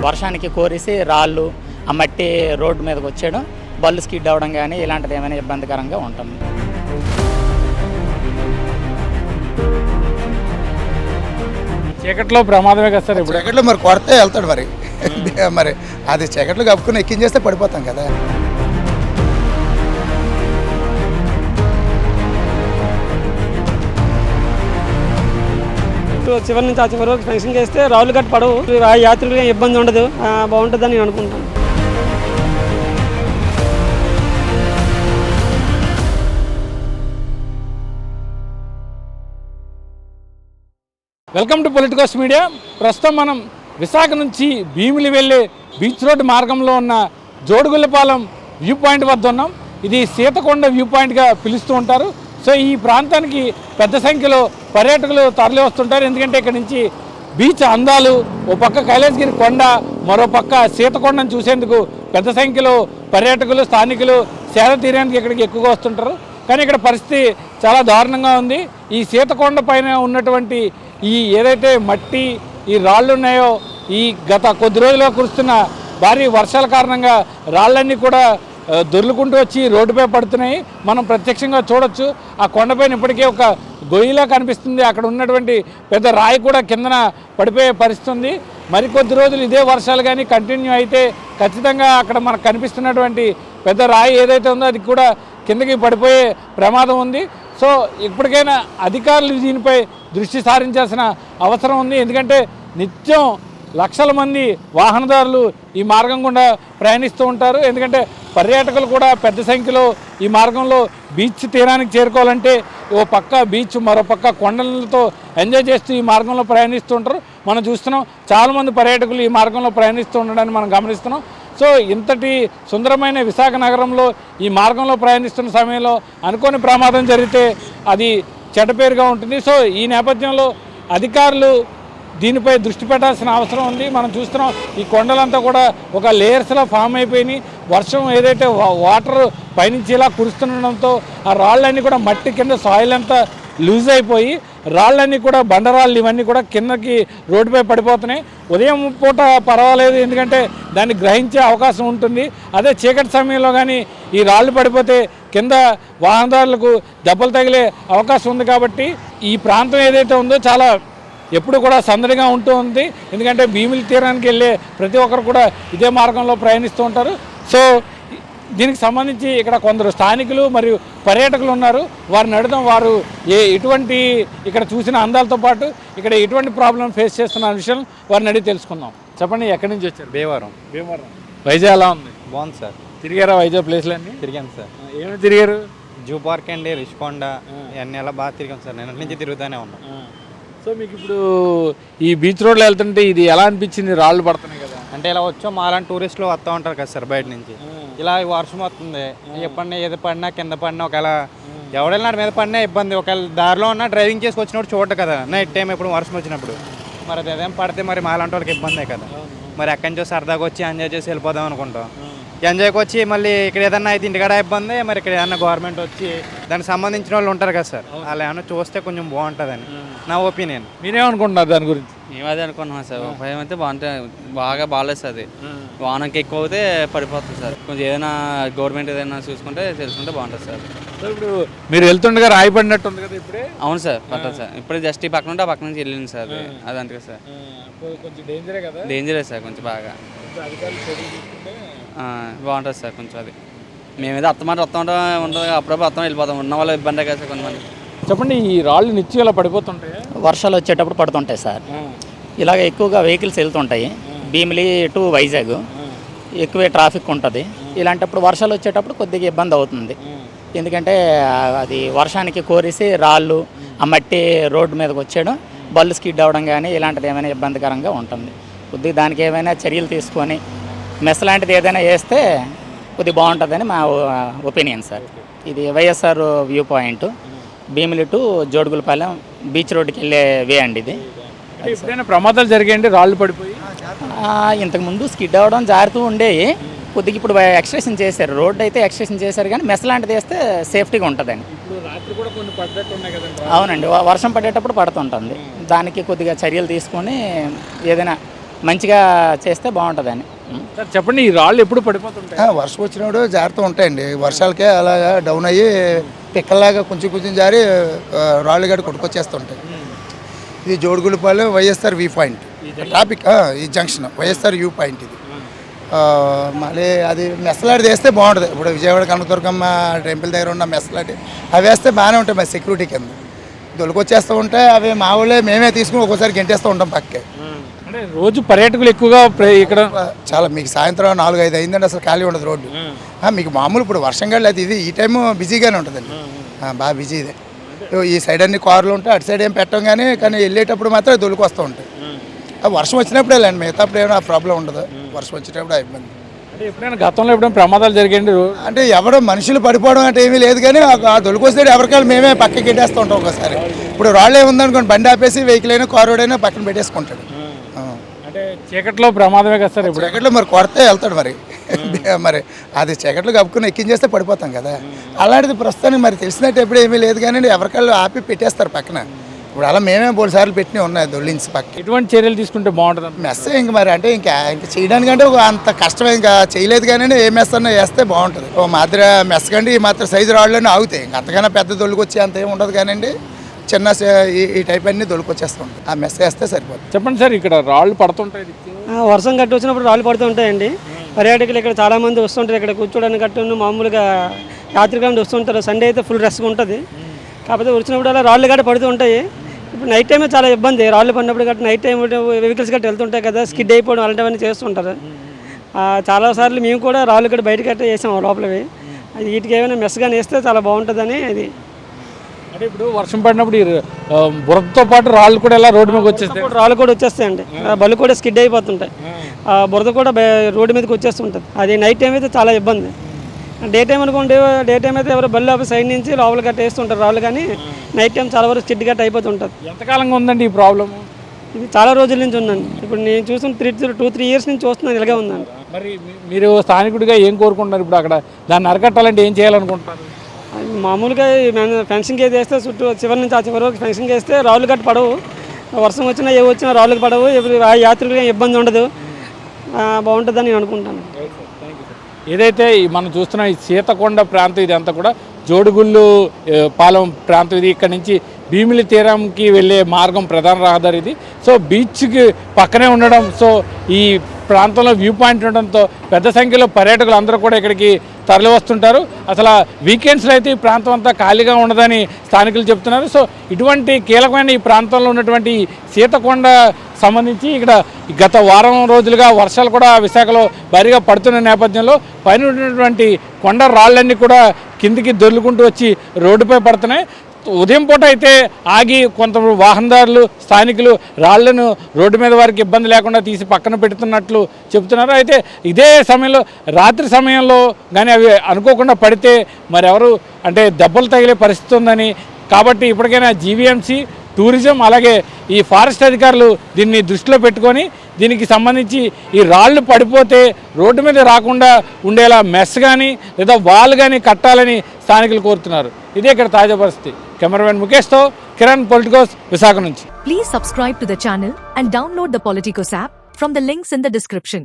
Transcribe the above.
వర్షానికి కోరేసి రాళ్ళు ఆ మట్టి రోడ్డు మీదకి వచ్చేయడం, బళ్ళు స్కిడ్ అవ్వడం కానీ ఇలాంటిది ఏమైనా ఇబ్బందికరంగా ఉంటుంది. చీకట్లో ప్రమాదమే కదా సార్. ఇప్పుడు చీకట్లో మరి కొడితే వెళ్తాడు మరి మరి అది చీకట్లో కప్పుకుని ఎక్కించేస్తే పడిపోతాం కదా. చివరి నుంచి ఆ చివరి వరకు ఫెన్సింగ్ చేస్తే రాళ్ళు గట్టి పడవు, యాత్రికులు ఇబ్బంది ఉండదు, బాగుంటుందని నేను అనుకుంటాను. Welcome to Politicos media. ప్రస్తుతం మనం విశాఖ నుంచి భీమిలి వెళ్ళే బీచ్ రోడ్ మార్గంలో ఉన్న జోడుగుళ్ళపాలెం వ్యూ పాయింట్ వద్ద ఉన్నాం. ఇది సీతకొండ వ్యూ పాయింట్గా పిలుస్తూ ఉంటారు. సో ఈ ప్రాంతానికి పెద్ద సంఖ్యలో పర్యాటకులు తరలి వస్తుంటారు. ఎందుకంటే ఇక్కడ నుంచి బీచ్ అందాలు, ఓ పక్క కైలాసగిరి కొండ, మరో పక్క సీతకొండను చూసేందుకు పెద్ద సంఖ్యలో పర్యాటకులు, స్థానికులు సేద తీరేందుకు ఇక్కడికి ఎక్కువగా వస్తుంటారు. కానీ ఇక్కడ పరిస్థితి చాలా దారుణంగా ఉంది. ఈ సీతకొండ పైన ఉన్నటువంటి ఈ ఏదైతే మట్టి, ఈ రాళ్ళు ఉన్నాయో, ఈ గత కొద్ది రోజులుగా కురుస్తున్న భారీ వర్షాల కారణంగా రాళ్ళన్నీ కూడా దొర్లుకుంటూ వచ్చి రోడ్డుపై పడుతున్నాయి. మనం ప్రత్యక్షంగా చూడొచ్చు. ఆ కొండపైన ఇప్పటికే ఒక గొయ్యిలా కనిపిస్తుంది. అక్కడ ఉన్నటువంటి పెద్ద రాయి కూడా కిందన పడిపోయే పరిస్థితి ఉంది. మరికొద్ది రోజులు ఇదే వర్షాలు కానీ కంటిన్యూ అయితే ఖచ్చితంగా అక్కడ మనకు కనిపిస్తున్నటువంటి పెద్ద రాయి ఏదైతే ఉందో అది కూడా కిందకి పడిపోయే ప్రమాదం ఉంది. సో ఇప్పటికైనా అధికారులు దీనిపై దృష్టి సారించాల్సిన అవసరం ఉంది. ఎందుకంటే నిత్యం లక్షల మంది వాహనదారులు ఈ మార్గం గుండా ప్రయాణిస్తూ ఉంటారు. ఎందుకంటే పర్యాటకులు కూడా పెద్ద సంఖ్యలో ఈ మార్గంలో బీచ్ తీరానికి చేరుకోవాలంటే ఓ పక్క బీచ్, మరో పక్క కొండలతో ఎంజాయ్ చేస్తూ ఈ మార్గంలో ప్రయాణిస్తూ ఉంటారు. మనం చూస్తున్నాం చాలామంది పర్యాటకులు ఈ మార్గంలో ప్రయాణిస్తూ ఉండడాన్ని మనం గమనిస్తున్నాం. సో ఇంతటి సుందరమైన విశాఖ నగరంలో ఈ మార్గంలో ప్రయాణిస్తున్న సమయంలో అనుకోని ప్రమాదం జరిగితే అది చెడ్డపేరుగా ఉంటుంది. సో ఈ నేపథ్యంలో అధికారులు దీనిపై దృష్టి పెట్టాల్సిన అవసరం ఉంది. మనం చూస్తున్నాం ఈ కొండలంతా కూడా ఒక లేయర్స్లో ఫామ్ అయిపోయినాయి. వర్షం ఏదైతే వాటర్ పైనుంచి ఇలా కురుస్తుండడంతో ఆ రాళ్ళన్నీ కూడా మట్టి కింద సాయిల్ అంతా లూజ్ అయిపోయి రాళ్ళన్నీ కూడా బండరాళ్ళు ఇవన్నీ కూడా కిందకి రోడ్డుపై పడిపోతున్నాయి. ఉదయం పూట పర్వాలేదు, ఎందుకంటే దాన్ని గ్రహించే అవకాశం ఉంటుంది. అదే చీకటి సమయంలో కానీ ఈ రాళ్ళు పడిపోతే కింద వాహనదారులకు దెబ్బలు తగిలే అవకాశం ఉంది. కాబట్టి ఈ ప్రాంతం ఏదైతే ఉందో చాలా ఎప్పుడు కూడా సందడిగా ఉంటూ ఉంది. ఎందుకంటే భీమిలి తీరానికి వెళ్ళే ప్రతి ఒక్కరు కూడా ఇదే మార్గంలో ప్రయాణిస్తూ ఉంటారు. సో దీనికి సంబంధించి ఇక్కడ కొందరు స్థానికులు మరియు పర్యాటకులు ఉన్నారు. వారిని అడగడం, వారు ఎటువంటి ఇక్కడ చూసిన అందాలతో పాటు ఇక్కడ ఎటువంటి ప్రాబ్లం ఫేస్ చేస్తున్న విషయం వారిని అడిగి తెలుసుకుందాం. చెప్పండి, ఎక్కడి నుంచి వచ్చారు? భీమవరం. వైజాగ్ ఎలా ఉంది? బాగుంది సార్. తిరిగారా వైజాగ్ ప్లేస్లన్నీ? తిరిగాను సార్. ఏమైనా తిరిగారు? జూ పార్క్ అండి, రిషికొండ, ఇవన్నీ ఎలా బాగా తిరిగాం సార్. నేను నుంచి తిరుగుతూనే ఉన్నాం. సో మీకు ఇప్పుడు ఈ బీచ్ రోడ్లో వెళ్తుంటే ఇది ఎలా అనిపించింది? రాళ్ళు పడుతున్నాయి కదా, అంటే ఇలా వచ్చాం, మాలాంటి టూరిస్టులు వస్తూ ఉంటారు కదా సార్ బయట నుంచి. ఇలా వర్షం వస్తుంది, ఎప్పుడన్నా ఏది పడినా కింద పడినా, ఒకవేళ ఎవడైనా మీద పడినా ఇబ్బంది. ఒకవేళ దారిలో ఉన్న డ్రైవింగ్ చేసి వచ్చినప్పుడు చూడటం కదా నైట్ టైం ఎప్పుడు వర్షం వచ్చినప్పుడు. మరి అది అదేం పడితే మరి మాలాంటి వాళ్ళకి ఇబ్బందే కదా. మరి ఎక్కడి నుంచో సరదాగా వచ్చి ఎంజాయ్ చేసి వెళ్ళిపోదాం అనుకుంటాం. ఎంజాయ్కి వచ్చి మళ్ళీ ఇక్కడ ఏదన్నా అయితే ఇంటికాడ ఇబ్బంది, మరి ఇక్కడ ఏదన్నా గవర్నమెంట్ వచ్చి దానికి సంబంధించిన వాళ్ళు ఉంటారు కదా సార్, అలా ఏమన్నా చూస్తే కొంచెం బాగుంటుందని నా ఒపీనియన్. మీరేమనుకుంటున్నారు దాని గురించి? మేము అదే అనుకుంటున్నాం సార్. ఉపాయం అయితే బాగాలేదు సార్. అది వానకి ఎక్కువ అయితే పడిపోతుంది సార్. కొంచెం ఏదైనా గవర్నమెంట్ ఏదైనా చూసుకుంటే తెలుసుకుంటే బాగుంటుంది సార్. సో ఇప్పుడు మీరు వెళ్తుండగా రాయి పడినట్టు ఉంది కదా ఇప్పుడే? అవును సార్, పట్టదు సార్. ఇప్పుడు జస్ట్ ఈ పక్కన ఉంటే ఆ పక్క నుంచి వెళ్ళింది సార్. అది అంతే సార్, కొంచెం డేంజరే కదా? డేంజరే సార్, కొంచెం బాగా బాగుంటుంది సార్. కొంచెం అది మేమేదో వస్తామంటే ఉంటుంది, అప్పుడప్పుడు వస్తాం వెళ్ళిపోతాం. ఉన్న వాళ్ళు ఇబ్బంది కదా సార్ కొంతమంది. చెప్పండి, ఈ రాళ్ళు నిత్యం ఇలా పడిపోతుంటాయి? వర్షాలు వచ్చేటప్పుడు పడుతుంటాయి సార్. ఇలాగ ఎక్కువగా వెహికల్స్ వెళ్తుంటాయి. భీమిలి టు వైజాగ్ ఎక్కువే ట్రాఫిక్ ఉంటుంది. ఇలాంటప్పుడు వర్షాలు వచ్చేటప్పుడు కొద్దిగా ఇబ్బంది అవుతుంది. ఎందుకంటే అది వర్షానికి కోరేసి రాళ్ళు ఆ మట్టి రోడ్డు మీదకి వచ్చేయడం, బళ్ళు స్కిడ్ అవ్వడం కానీ ఇలాంటిది ఏమైనా ఇబ్బందికరంగా ఉంటుంది. కొద్దిగా దానికి ఏమైనా చర్యలు తీసుకొని మెస్ లాంటిది ఏదైనా వేస్తే కొద్దిగా బాగుంటుందని మా ఒపీనియన్ సార్. ఇది YSR view point, Bheemili to Jodugullapalem beach రోడ్డుకి వెళ్ళే వే అండి ఇది. ఎప్పుడైనా ప్రమాదాలు జరిగాయండి రాళ్ళు పడిపోయి? ఇంతకుముందు స్కిడ్ అవ్వడం జారుతూ ఉండేవి. కొద్దిగా ఇప్పుడు ఎక్స్టెన్షన్ చేశారు, రోడ్డు అయితే ఎక్స్టెన్షన్ చేశారు, కానీ మెస్ లాంటిది వేస్తే సేఫ్టీగా ఉంటుందండి. అవునండి, వర్షం పడేటప్పుడు పడుతుంటుంది. దానికి కొద్దిగా చర్యలు తీసుకొని ఏదైనా మంచిగా చేస్తే బాగుంటుందని. సార్ చెప్పండి, ఈ రాళ్ళు ఎప్పుడు పడిపోతుంటాయి? వర్షం వచ్చినప్పుడు జాగ్రత్త ఉంటాయండి. వర్షాలకే అలాగా డౌన్ అయ్యి పిక్కల్లాగా కొంచెం కొంచెం జారి రాళ్ళు గడ్డ కొట్టుకొచ్చేస్తుంటాయి. ఇది Jodugullapalem YSR view point traffic, ఈ జంక్షన్ వైఎస్ఆర్ వ్యూ పాయింట్ ఇది. మళ్ళీ అది మెస్లాడి వేస్తే బాగుంటుంది. ఇప్పుడు విజయవాడ కనకదుర్గమ్మ టెంపుల్ దగ్గర ఉన్న మెస్లాడి అవి వేస్తే బాగానే ఉంటాయి. మరి సెక్యూరిటీ కింద దొలికొచ్చేస్తూ ఉంటాయి. అవి మా ఊళ్ళో మేమే తీసుకుని ఒక్కోసారి గెంటేస్తూ ఉంటాం పక్కే. అంటే రోజు పర్యాటకులు ఎక్కువగా ఇక్కడ చాలా మీకు సాయంత్రం 4-5 అయిందండి, అసలు ఖాళీ ఉండదు రోడ్డు. మీకు మామూలు ఇప్పుడు వర్షం గడ్డ అది ఇది ఈ టైము బిజీగానే ఉంటుందండి, బాగా బిజీ ఇదే. ఈ సైడ్ అన్ని కార్లు ఉంటాయి, అటు సైడ్ ఏం పెట్టం కానీ వెళ్ళేటప్పుడు మాత్రం దొలికి వస్తూ ఉంటాయి. వర్షం వచ్చినప్పుడు వెళ్ళండి, మిగతా అప్పుడు ఏమైనా ప్రాబ్లం ఉండదు. వర్షం వచ్చేటప్పుడు ఇబ్బంది. అంటే ఎప్పుడైనా గతంలో ఎప్పుడైనా ప్రమాదాలు జరిగాయండి? అంటే ఎవడో మనుషులు పడిపోవడం అంటే ఏమీ లేదు, కానీ ఆ దొలికొస్తే ఎవరికాళ్ళు మేమే పక్కకి పెట్టేస్తూ ఉంటాం. ఒకసారి ఇప్పుడు రాళ్ళు ఏముందనుకోండి, బండి ఆపేసి వెహికల్ అయినా కారు అయినా పక్కన పెట్టేసుకుంటాడు. అంటే చీకట్లో ప్రమాదమే కదా సార్. ఇప్పుడు చీకట్లో మరి కొడితే వెళ్తాడు మరి. మరి అది చీకట్లో కప్పుకుని ఎక్కించేస్తే పడిపోతాం కదా. అలాంటిది ప్రస్తుతానికి మరి తెలిసినట్టు ఎప్పుడు ఏమీ లేదు, కానీ ఎవరికాళ్ళు ఆపి పెట్టేస్తారు పక్కన. ఇప్పుడు అలా మేమే 3 సార్లు పెట్టినవి ఉన్నాయి దొల్లించి పక్క. ఎటువంటి చర్యలు తీసుకుంటే బాగుంటుంది? మెస్ ఇంక మరి అంటే ఇంకా చేయడానికంటే అంత కష్టమే, ఇంకా చేయలేదు కానీ ఏ మెస్ అన్నా వేస్తే బాగుంటుంది. ఓ మాత్రం మెస్ కండి ఈ మాత్రం సైజు రాళ్ళని ఆగుతాయి. ఇంకా అంతకన్నా పెద్ద దొల్లికొచ్చి అంత ఏమి ఉండదు కానివ్వండి, చిన్న ఈ టైప్ అన్ని దొలికొచ్చేస్తూ ఉంటాయి. ఆ మెస్ వేస్తే సరిపోతుంది. చెప్పండి సార్, ఇక్కడ రాళ్ళు పడుతుంటాయి? వర్షం గట్టి వచ్చినప్పుడు రాళ్ళు పడుతూ ఉంటాయండి. పర్యాటకులు ఇక్కడ చాలామంది వస్తుంటారు, ఇక్కడ కూర్చోడానికి గట్టు మామూలుగా యాత్రికులు వస్తుంటారు. సండే అయితే ఫుల్ రష్గా ఉంటుంది. కాకపోతే వచ్చినప్పుడు అలా రాళ్ళు గట్ట పడుతూ ఉంటాయి. ఇప్పుడు నైట్ టైమే చాలా ఇబ్బంది, రాళ్ళు పడినప్పుడు గట్ట నైట్ టైం వెహికల్స్ గట్ట వెళ్తుంటాయి కదా, స్కిడ్ అయిపోవడం అలాంటివన్నీ చేస్తుంటారు. చాలాసార్లు మేము కూడా రాళ్ళు గట్ట బయట గట్ట వేసాం లోపలవి. అది వీటికి ఏమైనా మెస్గానే వేస్తే చాలా బాగుంటుందని. అది అంటే ఇప్పుడు వర్షం పడినప్పుడు బురదతో పాటు రాళ్ళు కూడా ఎలా రోడ్డు మీదకి వచ్చేస్తాయి? రాళ్ళు కూడా వచ్చేస్తాయండి, బళ్ళు కూడా స్కిడ్ అయిపోతుంటాయి. బురద కూడా రోడ్డు మీదకి వచ్చేస్తుంటుంది. అది నైట్ టైం అయితే చాలా ఇబ్బంది. డే టైం అనుకోండి, డే టైం అయితే ఎవరు బళ్ళు ఆపి సైడ్ నుంచి లోపల గట్ట వేస్తుంటారు రాళ్ళు, కానీ నైట్ టైం చాలా వరకు స్కిడ్ గట్ట అయిపోతుంటుంది. ఎంతకాలంగా ఉందండి ఈ ప్రాబ్లమ్? ఇది చాలా రోజుల నుంచి ఉందండి. ఇప్పుడు నేను చూసిన 2-3 ఇయర్స్ నుంచి చూస్తున్నాను, ఇలాగే ఉందండి. మరి మీరు స్థానికుడిగా ఏం కోరుకుంటున్నారు ఇప్పుడు? అక్కడ దాన్ని అరకట్టాలంటే ఏం చేయాలనుకుంటున్నారు? మామూలుగా ఫెన్సింగ్ ఏది వేస్తే చుట్టూ చివరి నుంచి ఆ చివరి వరకు ఫెన్సింగ్ వేస్తే రాళ్ళు గట్ట పడవు. వర్షం వచ్చినా ఏ వచ్చినా రాళ్ళకి పడవు, యాత్రికులకి ఇబ్బంది ఉండదు, బాగుంటుందని నేను అనుకుంటాను. ఏదైతే మనం చూస్తున్న ఈ సీతకొండ ప్రాంతం ఇదంతా కూడా జోడుగుళ్ళు పాలెం ప్రాంతం ఇది. ఇక్కడ నుంచి భీమిలి తీరంకి వెళ్ళే మార్గం ప్రధాన రహదారి ఇది. సో బీచ్కి పక్కనే ఉండడం, సో ఈ ప్రాంతంలో వ్యూ పాయింట్ ఉండడంతో పెద్ద సంఖ్యలో పర్యాటకులు అందరూ కూడా ఇక్కడికి తరలి వస్తుంటారు. అసలు వీకెండ్స్లో అయితే ఈ ప్రాంతం అంతా ఖాళీగా ఉండదని స్థానికులు చెప్తున్నారు. సో ఇటువంటి కీలకమైన ఈ ప్రాంతంలో ఉన్నటువంటి సీతకొండ సంబంధించి ఇక్కడ గత వారం రోజులుగా వర్షాలు కూడా విశాఖలో భారీగా పడుతున్న నేపథ్యంలో పైన ఉన్నటువంటి కొండ రాళ్ళన్నీ కూడా కిందికి దొర్లుకుంటూ వచ్చి రోడ్డుపై పడుతున్నాయి. ఉదయం పూట అయితే ఆగి కొంత వాహనదారులు స్థానికులు రాళ్లను రోడ్డు మీద వారికి ఇబ్బంది లేకుండా తీసి పక్కన పెడుతున్నట్లు చెబుతున్నారు. అయితే ఇదే సమయంలో రాత్రి సమయంలో కానీ అవి అనుకోకుండా పడితే మరెవరు అంటే దెబ్బలు తగిలే పరిస్థితి ఉందని, కాబట్టి ఇప్పటికైనా జీవీఎంసీ, టూరిజం అలాగే ఈ ఫారెస్ట్ అధికారులు దీన్ని దృష్టిలో పెట్టుకొని దీనికి సంబంధించి ఈ రాళ్ళు పడిపోతే రోడ్డు మీద రాకుండా ఉండేలా మెస్ కానీ లేదా వాల్ కానీ కట్టాలని స్థానికులు కోరుతున్నారు. ఇదే ఇక్కడ తాజా పరిస్థితి. కెమెరామెన్ ముఖేష్తో కిరణ్, పొలిటికోస్, విశాఖ నుంచి. Please subscribe to the channel and download the Politicos app from the links in the description.